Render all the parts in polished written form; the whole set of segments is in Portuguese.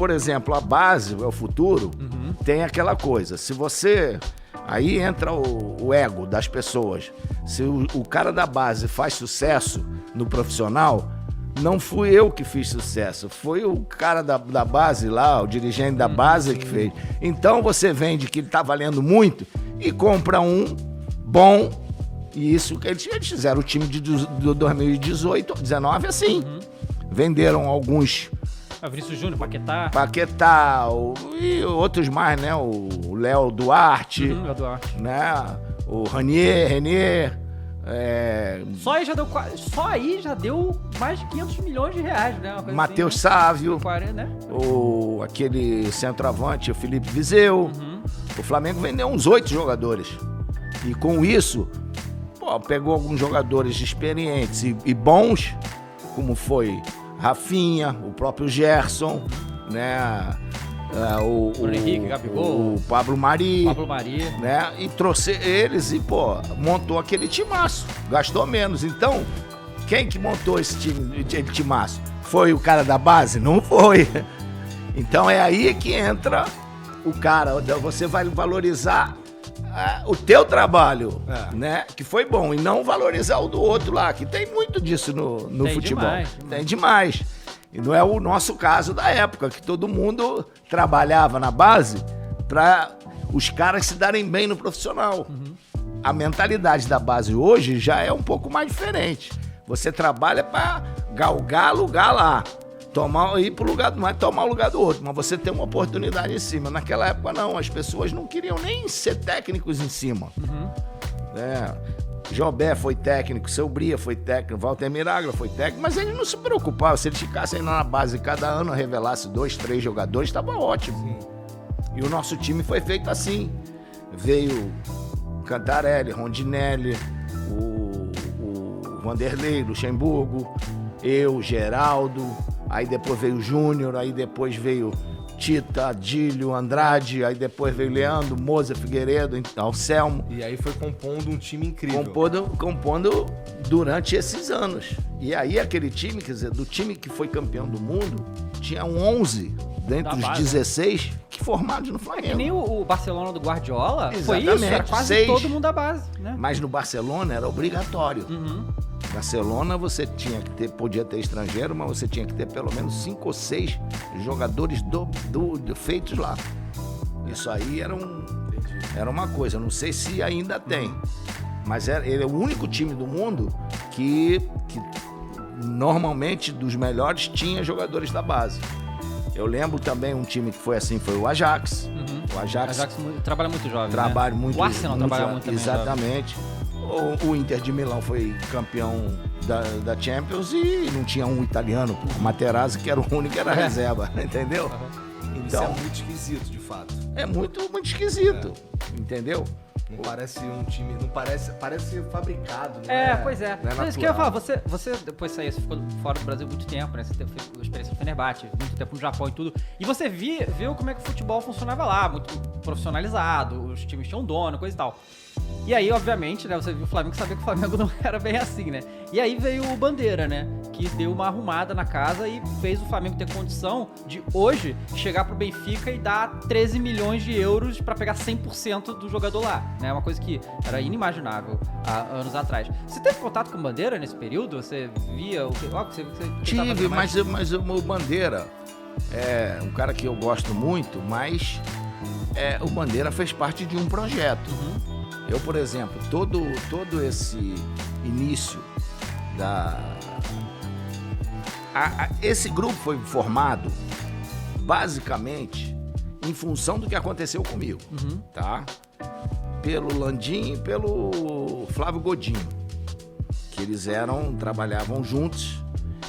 por exemplo, a base, é o futuro, tem aquela coisa. Se você... Aí entra o ego das pessoas. Se o cara da base faz sucesso no profissional, não fui eu que fiz sucesso, foi o cara da base lá, o dirigente da base que fez. Então você vende que ele tá valendo muito e compra um bom. E isso que eles fizeram o time de 2018, 19 assim. Venderam alguns... Vinícius Júnior, Paquetá e outros mais, né? O Léo Duarte, Léo Duarte, né? O Renier. Só aí já deu mais de 500 milhões de reais, né? Matheus Sávio, 40, né? aquele centroavante, o Felipe Viseu. O Flamengo vendeu uns 8 jogadores. E com isso, pegou alguns jogadores experientes e bons, como foi Rafinha, o próprio Gerson, né? O Henrique, Gabigol, o Pablo Mari, né? E trouxe eles e, montou aquele timaço. Gastou menos. Então, quem que montou esse timaço? Foi o cara da base? Não foi. Então é aí que entra o cara. Você vai valorizar o teu trabalho, né? Que foi bom, e não valorizar o do outro lá, que tem muito disso no futebol. Tem demais. E não é o nosso caso da época, que todo mundo trabalhava na base para os caras se darem bem no profissional. A mentalidade da base hoje já é um pouco mais diferente. Você trabalha para galgar lugar lá. Ir pro lugar, não é tomar o lugar do outro, mas você tem uma oportunidade em cima. Naquela época não, as pessoas não queriam nem ser técnicos em cima. Jobé foi técnico, Seu Bria foi técnico, Walter Miraglia foi técnico, mas ele não se preocupava. Se eles ficassem na base cada ano revelasse 2, 3 jogadores, estava ótimo. Sim. E o nosso time foi feito assim. Veio Cantarelli, Rondinelli, o Vanderlei, Luxemburgo, eu, Geraldo. Aí depois veio o Júnior, aí depois veio Tita, Adílio, Andrade, aí depois veio Leandro, Moza, Figueiredo, Anselmo. E aí foi compondo um time incrível. Compondo durante esses anos. E aí aquele time, quer dizer, do time que foi campeão do mundo, tinha 11 dentre os 16 que formados no Flamengo. Que nem o Barcelona do Guardiola. Exatamente, foi isso, era quase 6. Todo mundo da base, né? Mas no Barcelona era obrigatório. Barcelona você podia ter estrangeiro, mas você tinha que ter pelo menos 5 ou 6 jogadores feitos lá. Isso aí era uma coisa, não sei se ainda tem, mas ele é o único time do mundo que normalmente dos melhores tinha jogadores da base. Eu lembro também um time que foi assim, foi o Ajax. O Ajax trabalha muito jovem, trabalha, né? Muito, o Arsenal muito trabalha muito também. Exatamente. O Inter de Milão foi campeão da Champions e não tinha um italiano, o Materazzi, que era o único que era reserva, entendeu? Então, isso é muito esquisito, de fato. É muito entendeu? Entendeu? Não parece um time, não parece fabricado, né? Pois é. Mas isso que eu ia falar, você depois saiu, você ficou fora do Brasil muito tempo, né? Você teve experiência no Fenerbahçe, muito tempo no Japão e tudo. E você viu como é que o futebol funcionava lá, muito profissionalizado, os times tinham dono, coisa e tal. E aí, obviamente, né, você viu o Flamengo, sabia que o Flamengo não era bem assim, né? E aí veio o Bandeira, né, que deu uma arrumada na casa e fez o Flamengo ter condição de, hoje, chegar pro Benfica e dar 13 milhões de euros pra pegar 100% do jogador lá, né? Uma coisa que era inimaginável há anos atrás. Você teve contato com o Bandeira nesse período? Você via o que... Tive, mas o Bandeira é um cara que eu gosto muito, mas o Bandeira fez parte de um projeto. Eu, por exemplo, todo esse início esse grupo foi formado basicamente em função do que aconteceu comigo, tá? Pelo Landim e pelo Flávio Godinho, que eles trabalhavam juntos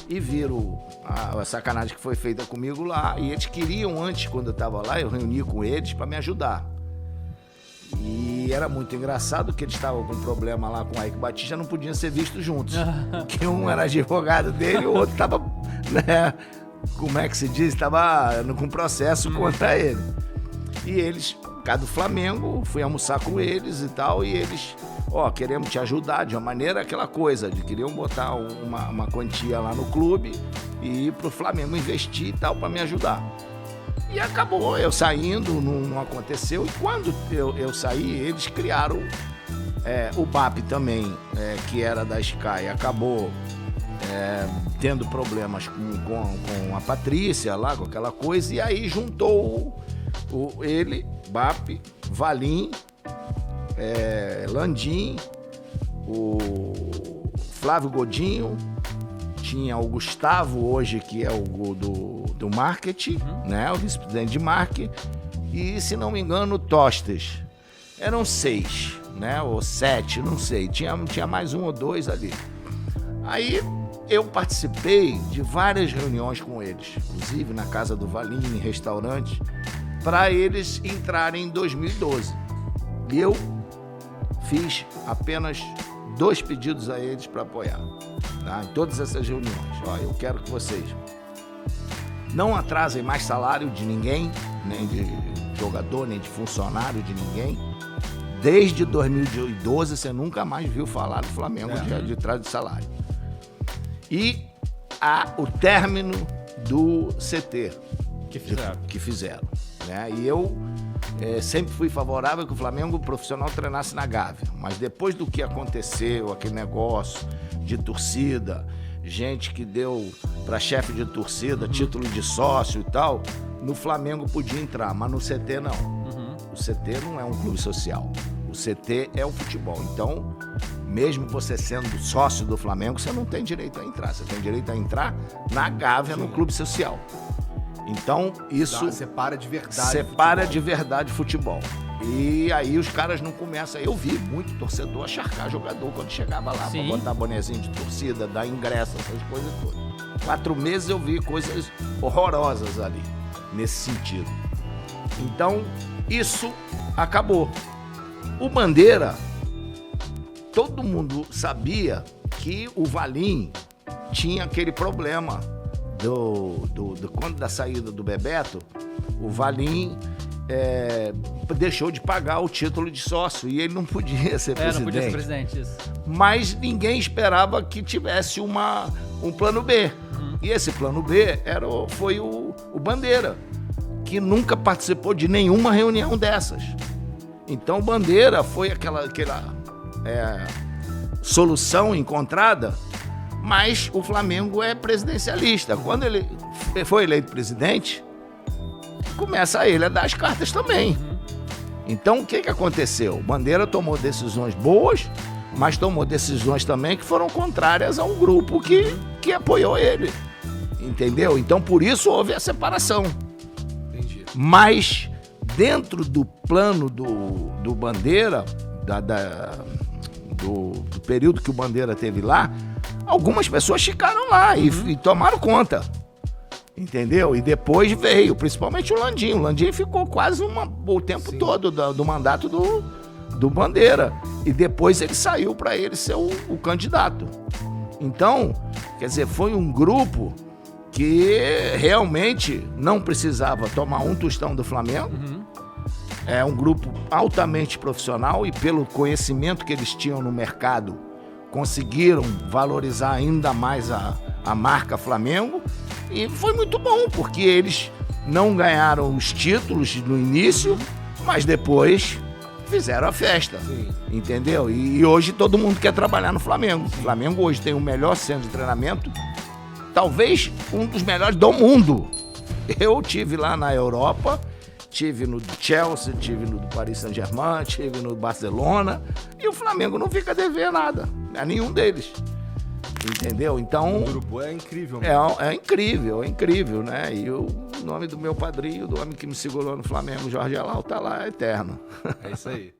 e viram a sacanagem que foi feita comigo lá, e eles queriam, antes, quando eu estava lá, eu reuni com eles para me ajudar. E era muito engraçado que eles estavam com um problema lá com o Eike Batista, não podiam ser vistos juntos. Que um era advogado dele e o outro estava, né, como é que se diz? Estava com processo contra ele. E eles, por causa do Flamengo, fui almoçar com eles e tal, e eles, queremos te ajudar de uma maneira, aquela coisa, de queriam botar uma quantia lá no clube e ir pro Flamengo investir e tal, para me ajudar. E acabou, eu saindo, não aconteceu. E quando eu saí, eles criaram o BAP também, que era da Sky, acabou tendo problemas com a Patrícia lá, com aquela coisa, e aí juntou ele, BAP, Valim, Landim, o Flávio Godinho, tinha o Gustavo hoje, que é o do marketing, né? O vice-presidente de marketing, e, se não me engano, o Tostes. Eram 6, né? Ou 7, não sei. Tinha mais um ou dois ali. Aí eu participei de várias reuniões com eles, inclusive na casa do Valim, em restaurante, para eles entrarem em 2012. E eu fiz apenas 2 pedidos a eles para apoiar, tá? Em todas essas reuniões. Ó, eu quero que vocês não atrasem mais salário de ninguém, nem de jogador, nem de funcionário de ninguém. Desde 2012 você nunca mais viu falar do Flamengo de atraso de salário. E o término do CT que fizeram, né? E eu sempre fui favorável que o Flamengo profissional treinasse na Gávea, mas depois do que aconteceu, aquele negócio de torcida, gente que deu para chefe de torcida título de sócio e tal, no Flamengo podia entrar, mas no CT não. O CT não é um clube social, o CT é o futebol. Então, mesmo você sendo sócio do Flamengo, você não tem direito a entrar, você tem direito a entrar na Gávea, no clube social. Então, isso separa de verdade. Separa de verdade futebol. E aí os caras não começam. Eu vi muito torcedor acharcar jogador quando chegava lá, para botar bonezinho de torcida, dar ingresso, essas coisas todas. 4 meses eu vi coisas horrorosas ali, nesse sentido. Então, isso acabou. O Bandeira, todo mundo sabia que o Valim tinha aquele problema quando da saída do Bebeto, o Valim deixou de pagar o título de sócio e ele não podia ser presidente. Não podia ser presidente, isso. Mas ninguém esperava que tivesse um plano B. E esse plano B foi o Bandeira, que nunca participou de nenhuma reunião dessas. Então, Bandeira foi aquela solução encontrada, mas o Flamengo é presidencialista. Quando ele foi eleito presidente, começa ele a dar as cartas também. Então, o que aconteceu? Bandeira tomou decisões boas, mas tomou decisões também que foram contrárias a um grupo que apoiou ele. Entendeu? Então, por isso houve a separação. Entendi. Mas, dentro do plano do Bandeira, do período que o Bandeira teve lá, algumas pessoas ficaram lá e tomaram conta, entendeu? E depois veio, principalmente o Landim. O Landim ficou quase o tempo todo do mandato do Bandeira. E depois ele saiu para ele ser o candidato. Então, quer dizer, foi um grupo que realmente não precisava tomar um tostão do Flamengo. É um grupo altamente profissional e, pelo conhecimento que eles tinham no mercado, conseguiram valorizar ainda mais a marca Flamengo, e foi muito bom, porque eles não ganharam os títulos no início, mas depois fizeram a festa, entendeu? E hoje todo mundo quer trabalhar no Flamengo. O Flamengo hoje tem o melhor centro de treinamento, talvez um dos melhores do mundo. Eu tive lá na Europa, tive no Chelsea, tive no Paris Saint-Germain, tive no Barcelona, e o Flamengo não fica devendo nada a nenhum deles, entendeu? Então, o grupo é incrível. É incrível, né? E o nome do meu padrinho, do homem que me segurou no Flamengo, Jorge Alau, tá lá eterno. É isso aí.